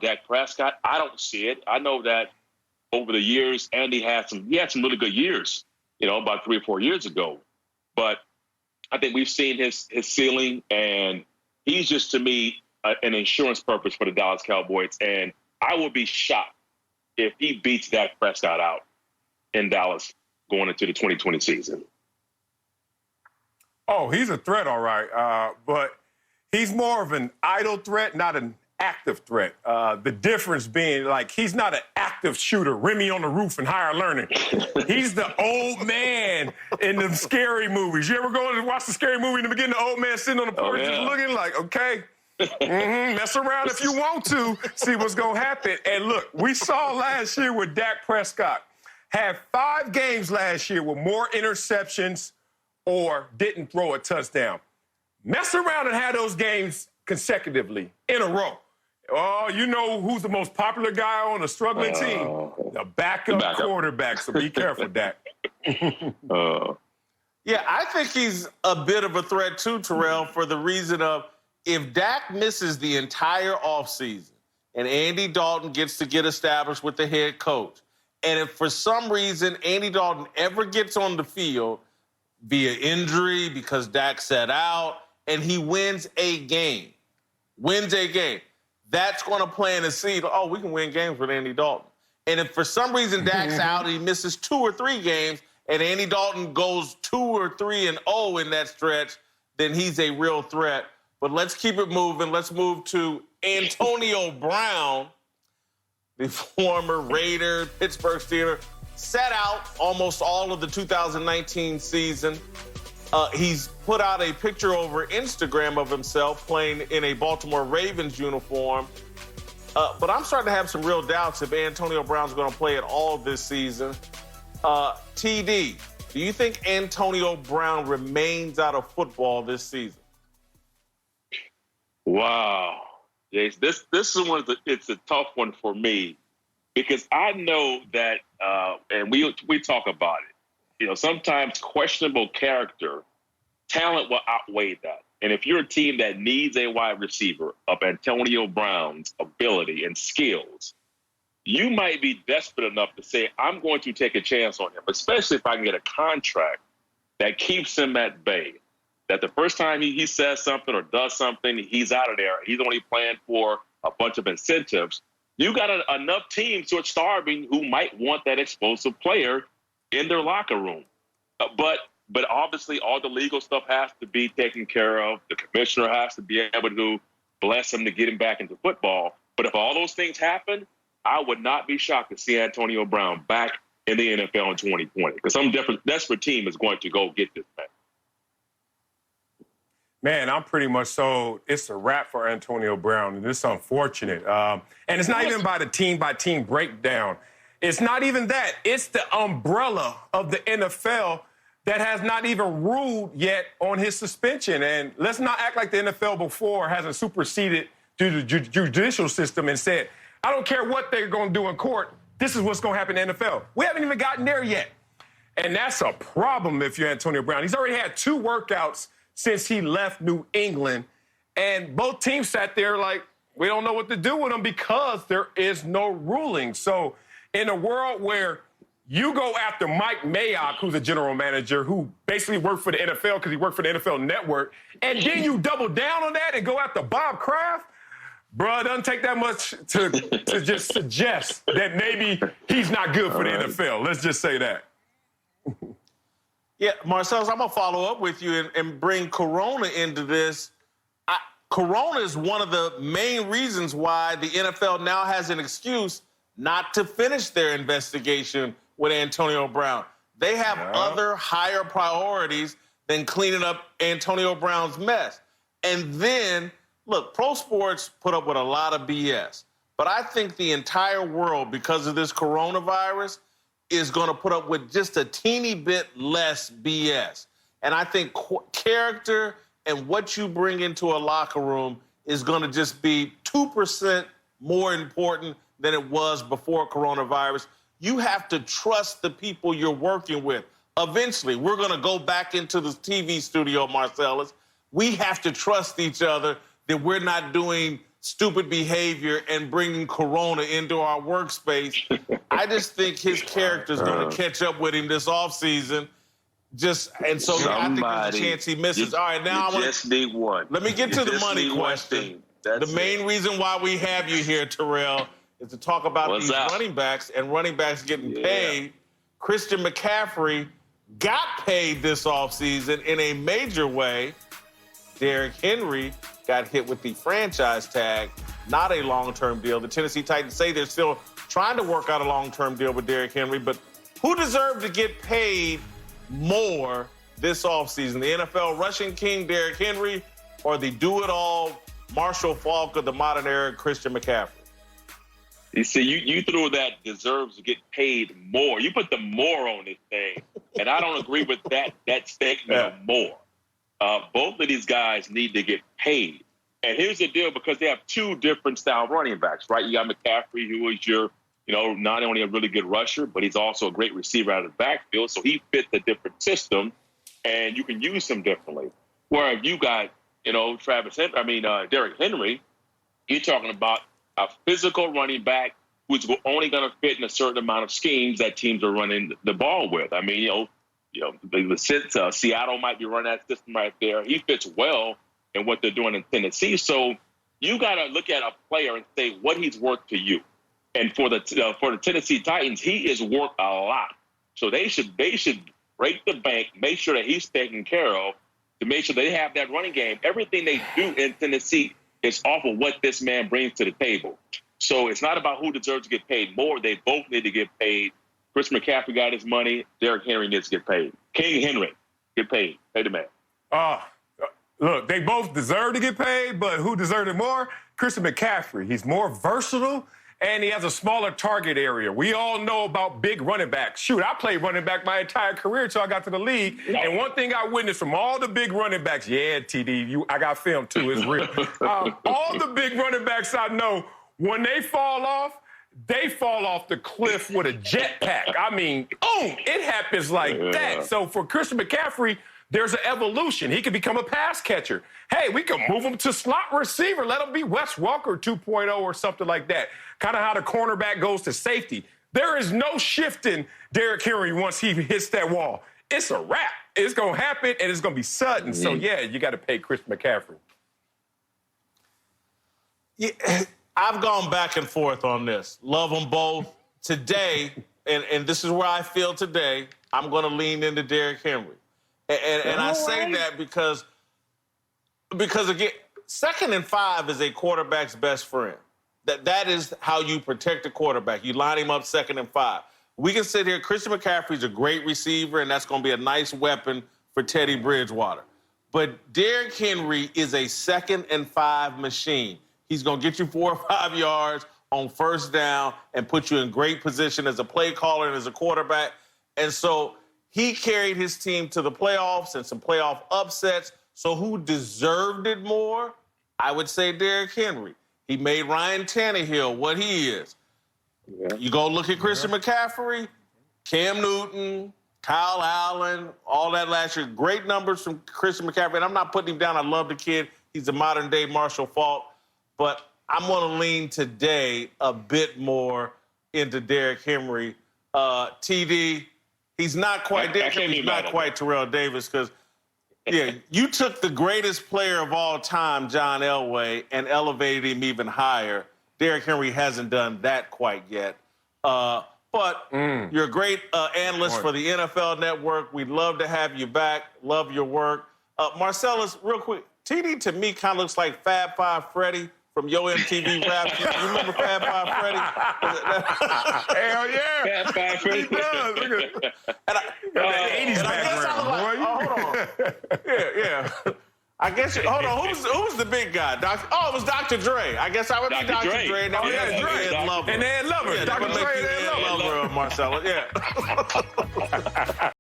Dak Prescott? I don't see it. I know that over the years, Andy had some really good years, about 3 or 4 years ago. But I think we've seen his ceiling, and he's just, to me, an insurance purpose for the Dallas Cowboys. And I would be shocked if he beats Dak Prescott out in Dallas going into the 2020 season. Oh, he's a threat, all right. But he's more of an idle threat, not an active threat. The difference being, like, he's not an active shooter, Remy on the Roof and Higher Learning. He's the old man in the scary movies. You ever go and watch the scary movie in the beginning, the old man sitting on the porch just looking like, okay, mess around if you want to, see what's going to happen. And look, we saw last year with Dak Prescott, had 5 games last year with more interceptions or didn't throw a touchdown. Mess around and have those games consecutively in a row. Oh, you know who's the most popular guy on a struggling team? The backup quarterback, so be careful, Dak. Yeah, I think he's a bit of a threat too, Terrell, for the reason of if Dak misses the entire offseason and Andy Dalton gets to get established with the head coach, and if for some reason Andy Dalton ever gets on the field via injury because Dak sat out and he wins a game, that's going to plant a seed. Oh, we can win games with Andy Dalton. And if for some reason Dak's out and he misses 2 or 3 games and Andy Dalton goes 2 or 3-0 in that stretch, then he's a real threat. But let's keep it moving. Let's move to Antonio Brown, the former Raider, Pittsburgh Steeler, sat out almost all of the 2019 season. He's put out a picture over Instagram of himself playing in a Baltimore Ravens uniform. But I'm starting to have some real doubts if Antonio Brown's going to play at all this season. TD, do you think Antonio Brown remains out of football this season? Wow. Jace, this is it's a tough one for me because I know that, and we talk about it, sometimes questionable character, talent will outweigh that. And if you're a team that needs a wide receiver of Antonio Brown's ability and skills, you might be desperate enough to say, I'm going to take a chance on him, especially if I can get a contract that keeps him at bay. That the first time he says something or does something, he's out of there. He's only playing for a bunch of incentives. You got enough teams who are starving who might want that explosive player in their locker room. But obviously all the legal stuff has to be taken care of. The commissioner has to be able to bless him to get him back into football. But if all those things happen, I would not be shocked to see Antonio Brown back in the NFL in 2020 because some desperate team is going to go get this man. Man, I'm pretty much sold. It's a wrap for Antonio Brown, and it's unfortunate. And it's not even by the team-by-team breakdown. It's not even that. It's the umbrella of the NFL that has not even ruled yet on his suspension. And let's not act like the NFL before hasn't superseded the judicial system and said, I don't care what they're going to do in court. This is what's going to happen in the NFL. We haven't even gotten there yet. And that's a problem if you're Antonio Brown. He's already had 2 workouts since he left New England, and both teams sat there like, we don't know what to do with him because there is no ruling. So in a world where you go after Mike Mayock, who's a general manager, who basically worked for the NFL because he worked for the NFL Network, and then you double down on that and go after Bob Kraft, bro, it doesn't take that much to just suggest that maybe he's not good for the NFL. Let's just say that. Yeah, Marcellus, I'm going to follow up with you and bring Corona into this. Corona is one of the main reasons why the NFL now has an excuse not to finish their investigation with Antonio Brown. They have other higher priorities than cleaning up Antonio Brown's mess. And then, look, pro sports put up with a lot of BS. But I think the entire world, because of this coronavirus, is going to put up with just a teeny bit less BS. And I think character and what you bring into a locker room is going to just be 2% more important than it was before coronavirus. You have to trust the people you're working with. Eventually, we're going to go back into the TV studio, Marcellus. We have to trust each other that we're not doing stupid behavior and bringing Corona into our workspace. I just think his character is going to catch up with him this offseason. And so I think there's a chance he misses. All right, now I just need one. Let me get to the money question. The main reason why we have you here, Terrell, is to talk about these running backs and running backs getting paid. Christian McCaffrey got paid this offseason in a major way. Derrick Henry got hit with the franchise tag, not a long-term deal. The Tennessee Titans say they're still trying to work out a long-term deal with Derrick Henry, but who deserved to get paid more this offseason? The NFL rushing king, Derrick Henry, or the do-it-all Marshall Faulk of the modern era, Christian McCaffrey? You see, you threw that deserves to get paid more. You put the more on this thing, and I don't agree with that statement of more. Both of these guys need to get paid. And here's the deal, because they have two different style running backs, right? You got McCaffrey, who is your, not only a really good rusher, but he's also a great receiver out of the backfield. So he fits a different system, and you can use him differently. Where you got, Derrick Henry, you're talking about a physical running back who's only going to fit in a certain amount of schemes that teams are running the ball with. I mean, Seattle might be running that system right there. He fits well in what they're doing in Tennessee. So you got to look at a player and say what he's worth to you. And for the Tennessee Titans, he is worth a lot. So they should break the bank, make sure that he's taken care of, to make sure they have that running game. Everything they do in Tennessee is off of what this man brings to the table. So it's not about who deserves to get paid more. They both need to get paid. Chris McCaffrey got his money. Derrick Henry needs to get paid. King Henry, get paid. Pay the man. Look, they both deserve to get paid, but who deserved it more? Christian McCaffrey. He's more versatile, and he has a smaller target area. We all know about big running backs. Shoot, I played running back my entire career until I got to the league. No. And one thing I witnessed from all the big running backs, TD, I got film too, it's real. All the big running backs I know, when they fall off the cliff with a jetpack. I mean, boom, it happens like that. So for Christian McCaffrey, there's an evolution. He could become a pass catcher. Hey, we can move him to slot receiver. Let him be Wes Welker 2.0 or something like that. Kind of how the cornerback goes to safety. There is no shifting Derrick Henry once he hits that wall. It's a wrap. It's going to happen, and it's going to be sudden. So, you got to pay Christian McCaffrey. Yeah, I've gone back and forth on this. Love them both. Today, and this is where I feel today, I'm going to lean into Derrick Henry. And I say that because again, 2nd and 5 is a quarterback's best friend. That is how you protect a quarterback. You line him up 2nd and 5. We can sit here. Christian McCaffrey's a great receiver, and that's going to be a nice weapon for Teddy Bridgewater. But Derrick Henry is a 2nd and 5 machine. He's going to get you 4 or 5 yards on first down and put you in great position as a play caller and as a quarterback. And so he carried his team to the playoffs and some playoff upsets. So who deserved it more? I would say Derrick Henry. He made Ryan Tannehill what he is. Yeah. You go look at Christian McCaffrey, Cam Newton, Kyle Allen, all that last year. Great numbers from Christian McCaffrey. And I'm not putting him down. I love the kid. He's a modern-day Marshall Faulk. But I'm going to lean today a bit more into Derrick Henry. TD, he's not quite Derrick Henry. He's not quite Terrell Davis because, you took the greatest player of all time, John Elway, and elevated him even higher. Derrick Henry hasn't done that quite yet. But you're a great analyst for the NFL Network. We'd love to have you back. Love your work. Marcellus, real quick, TD to me kind of looks like Fab Five Freddy from Yo MTV Rap. You remember Fab Five Freddy? Hell yeah. Fab Five Freddy. He does. Look at the 80s background, boy. Hold on. Yeah. I guess, hold on, who's the big guy? It was Dr. Dre. I guess I would be Dr. Dre. And Ed Lover. And Ed Lover. Dr. Dre and Ed Lover. Marcellus, yeah.